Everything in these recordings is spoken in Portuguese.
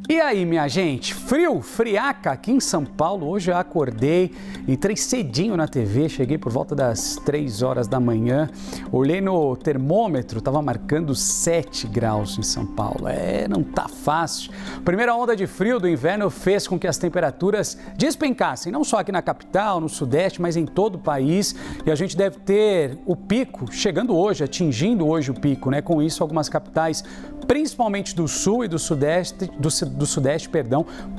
E aí, minha gente, frio, friaca aqui em São Paulo. Hoje eu acordei, entrei cedinho na TV, cheguei por volta das 3 horas da manhã, olhei no termômetro, estava marcando 7 graus em São Paulo. Não tá fácil. A primeira onda de frio do inverno fez com que as temperaturas despencassem, não só aqui na capital, no sudeste, mas em todo o país. E a gente deve ter o pico chegando hoje, atingindo hoje o pico, né? Com isso, algumas capitais, principalmente do sul e do sudeste,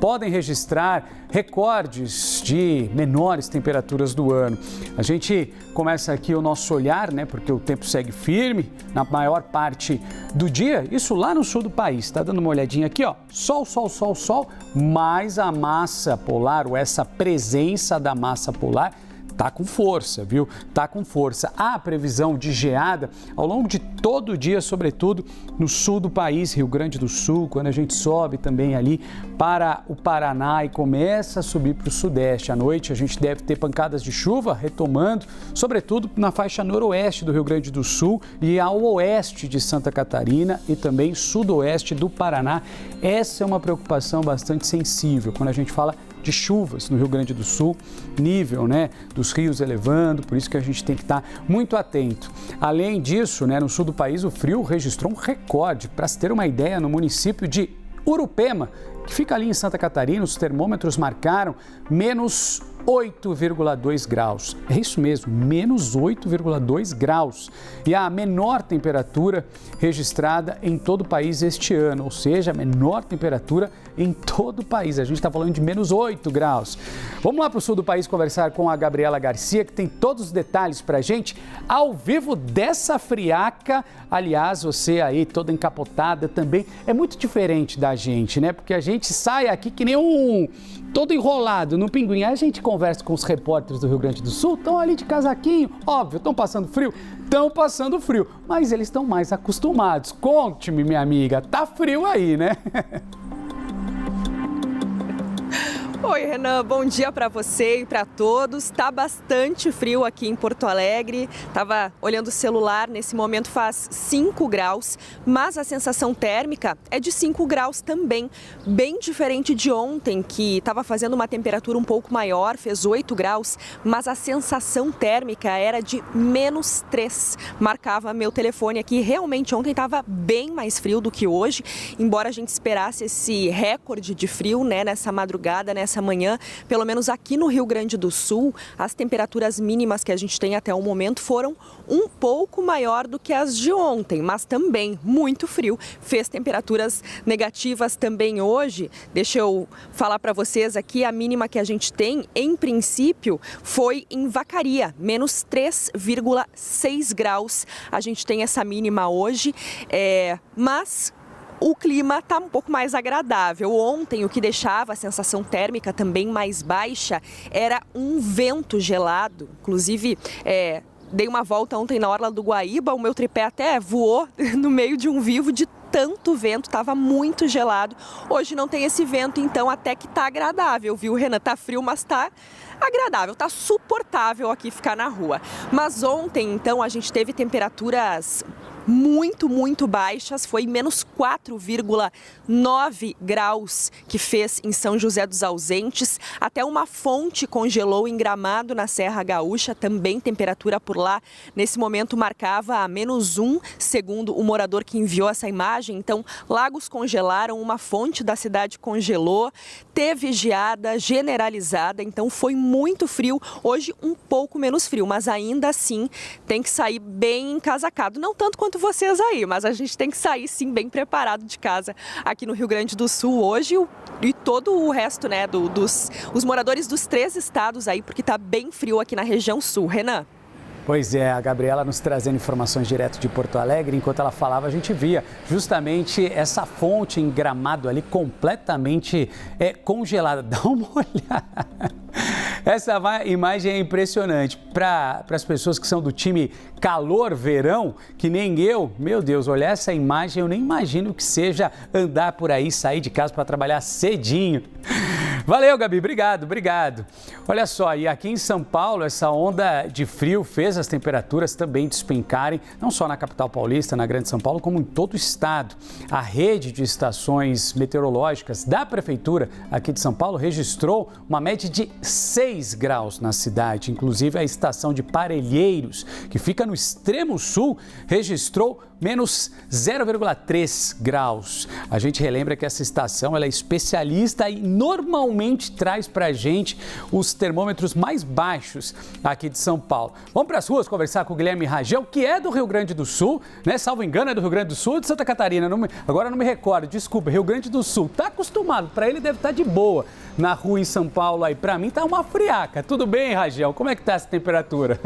podem registrar recordes de menores temperaturas do ano. A gente começa aqui o nosso olhar, né, porque o tempo segue firme na maior parte do dia, isso lá no sul do país. Tá dando uma olhadinha aqui, ó, sol, sol, sol, sol, mas a massa polar, ou essa presença da massa polar, tá com força, viu? Tá com força. Há previsão de geada ao longo de todo o dia, sobretudo no sul do país, Rio Grande do Sul, quando a gente sobe também ali para o Paraná e começa a subir para o sudeste. À noite a gente deve ter pancadas de chuva retomando, sobretudo na faixa noroeste do Rio Grande do Sul e ao oeste de Santa Catarina e também sudoeste do Paraná. Essa é uma preocupação bastante sensível quando a gente fala de chuvas no Rio Grande do Sul, nível, né, dos rios elevando, por isso que a gente tem que estar muito atento. Além disso, né, no sul do país, o frio registrou um recorde. Para se ter uma ideia, no município de Urupema, que fica ali em Santa Catarina, os termômetros marcaram menos 8,2 graus. É isso mesmo, menos 8,2 graus. E a menor temperatura registrada em todo o país este ano, ou seja, a menor temperatura em todo o país. A gente está falando de menos 8 graus. Vamos lá para o sul do país conversar com a Gabriela Garcia, que tem todos os detalhes para a gente, ao vivo dessa friaca. Aliás, você aí toda encapotada também, é muito diferente da gente, né? Porque a gente sai aqui que nem todo enrolado no pinguim. Aí a gente conversa com os repórteres do Rio Grande do Sul, estão ali de casaquinho, óbvio, estão passando frio? Estão passando frio, mas eles estão mais acostumados. Conte-me, minha amiga, tá frio aí, né? Oi, Renan, bom dia para você e para todos. Tá bastante frio aqui em Porto Alegre. Tava olhando o celular, nesse momento faz 5 graus, mas a sensação térmica é de 5 graus também. Bem diferente de ontem, que estava fazendo uma temperatura um pouco maior, fez 8 graus, mas a sensação térmica era de menos 3. Marcava meu telefone aqui. Realmente ontem estava bem mais frio do que hoje, embora a gente esperasse esse recorde de frio, né, nessa madrugada, nessa manhã, pelo menos aqui no Rio Grande do Sul, as temperaturas mínimas que a gente tem até o momento foram um pouco maior do que as de ontem, mas também muito frio. Fez temperaturas negativas também hoje. Deixa eu falar para vocês aqui, a mínima que a gente tem, em princípio, foi em Vacaria, menos 3,6 graus. A gente tem essa mínima hoje, mas o clima está um pouco mais agradável. Ontem, o que deixava a sensação térmica também mais baixa era um vento gelado. Inclusive, dei uma volta ontem na orla do Guaíba, o meu tripé até voou no meio de um vivo de tanto vento, estava muito gelado. Hoje não tem esse vento, então até que tá agradável, viu, Renan? Tá frio, mas tá agradável, tá suportável aqui ficar na rua. Mas ontem, então, a gente teve temperaturas muito baixas, foi menos 4,9 graus que fez em São José dos Ausentes. Até uma fonte congelou em Gramado, na Serra Gaúcha, também temperatura por lá nesse momento marcava a menos 1, segundo o morador que enviou essa imagem. Então, lagos congelaram, uma fonte da cidade congelou, teve geada generalizada, então foi muito frio. Hoje um pouco menos frio, mas ainda assim tem que sair bem encasacado, não tanto quanto vocês aí, mas a gente tem que sair sim bem preparado de casa aqui no Rio Grande do Sul hoje e todo o resto, né, os moradores dos 3 estados aí, porque tá bem frio aqui na região sul. Renan? Pois é, a Gabriela nos trazendo informações direto de Porto Alegre. Enquanto ela falava, a gente via justamente essa fonte em Gramado ali completamente congelada. Dá uma olhada. Essa imagem é impressionante. Para as pessoas que são do time calor-verão, que nem eu, meu Deus, olhar essa imagem, eu nem imagino que seja andar por aí, sair de casa para trabalhar cedinho. Valeu, Gabi, obrigado. Olha só, e aqui em São Paulo, essa onda de frio fez as temperaturas também despencarem, não só na capital paulista, na Grande São Paulo, como em todo o estado. A rede de estações meteorológicas da Prefeitura aqui de São Paulo registrou uma média de 6 graus na cidade. Inclusive, a estação de Parelheiros, que fica no extremo sul, registrou menos 0,3 graus. A gente relembra que essa estação ela é especialista e normalmente traz para a gente os termômetros mais baixos aqui de São Paulo. Vamos para as ruas conversar com o Guilherme Ragel, que é do Rio Grande do Sul, né? Salvo engano, é do Rio Grande do Sul ou de Santa Catarina. Agora não me recordo, desculpa, Rio Grande do Sul. Tá acostumado, para ele deve estar de boa na rua em São Paulo aí. Para mim tá uma friaca. Tudo bem, Ragel? Como é que tá essa temperatura?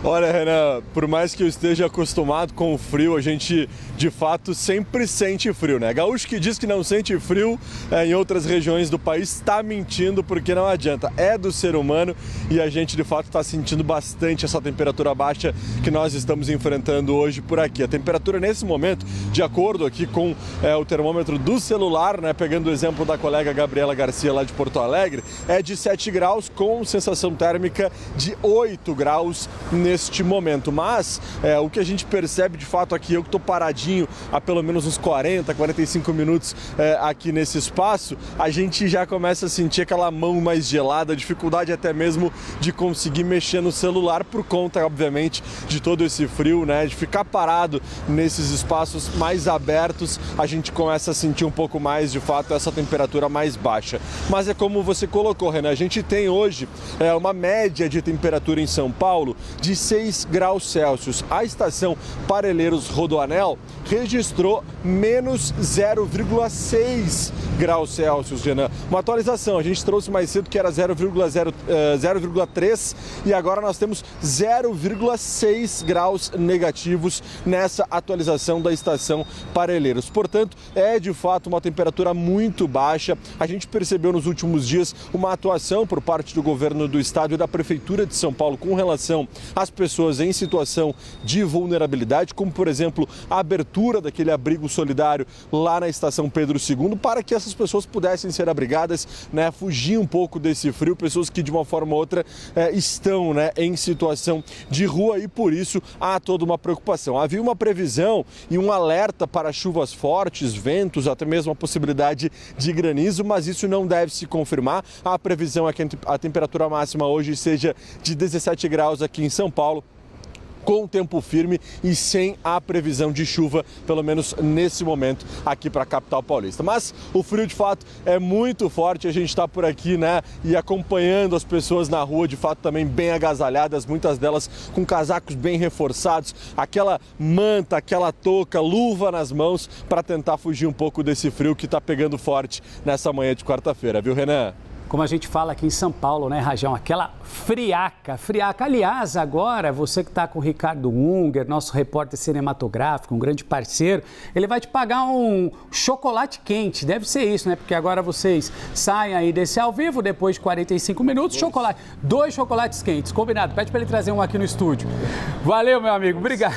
Olha, Renan, por mais que eu esteja acostumado com o frio, a gente de fato sempre sente frio, né? Gaúcho que diz que não sente frio em outras regiões do país está mentindo, porque não adianta. É do ser humano e a gente de fato está sentindo bastante essa temperatura baixa que nós estamos enfrentando hoje por aqui. A temperatura nesse momento, de acordo aqui com o termômetro do celular, né? Pegando o exemplo da colega Gabriela Garcia lá de Porto Alegre, é de 7 graus com sensação térmica de 8 graus neste momento, mas o que a gente percebe de fato aqui, eu que estou paradinho há pelo menos uns 40, 45 minutos aqui nesse espaço, a gente já começa a sentir aquela mão mais gelada, dificuldade até mesmo de conseguir mexer no celular por conta, obviamente, de todo esse frio, né? De ficar parado nesses espaços mais abertos, a gente começa a sentir um pouco mais, de fato, essa temperatura mais baixa. Mas é como você colocou, Renan, a gente tem hoje uma média de temperatura em São Paulo de 6 graus Celsius. A estação Parelheiros Rodoanel registrou menos 0,6 graus Celsius, Renan. Uma atualização, a gente trouxe mais cedo que era 0,3 e agora nós temos 0,6 graus negativos nessa atualização da estação Parelheiros. Portanto, é de fato uma temperatura muito baixa. A gente percebeu nos últimos dias uma atuação por parte do governo do estado e da Prefeitura de São Paulo com relação às pessoas em situação de vulnerabilidade, como por exemplo a abertura daquele abrigo solidário lá na estação Pedro II, para que essas pessoas pudessem ser abrigadas, né, fugir um pouco desse frio, pessoas que de uma forma ou outra estão, né, em situação de rua e por isso há toda uma preocupação. Havia uma previsão e um alerta para chuvas fortes, ventos, até mesmo a possibilidade de granizo, mas isso não deve se confirmar. A previsão é que a temperatura máxima hoje seja de 17 graus aqui em São Paulo, com tempo firme e sem a previsão de chuva, pelo menos nesse momento, aqui para a capital paulista. Mas o frio, de fato, é muito forte, a gente está por aqui, né, e acompanhando as pessoas na rua, de fato, também bem agasalhadas, muitas delas com casacos bem reforçados, aquela manta, aquela touca, luva nas mãos, para tentar fugir um pouco desse frio que está pegando forte nessa manhã de quarta-feira, viu, Renan? Como a gente fala aqui em São Paulo, né, Rajão? Aquela friaca. Aliás, agora, você que está com o Ricardo Unger, nosso repórter cinematográfico, um grande parceiro, ele vai te pagar um chocolate quente. Deve ser isso, né? Porque agora vocês saem aí desse ao vivo, depois de 45 minutos, dois chocolates quentes. Combinado? Pede para ele trazer um aqui no estúdio. Valeu, meu amigo. Obrigado.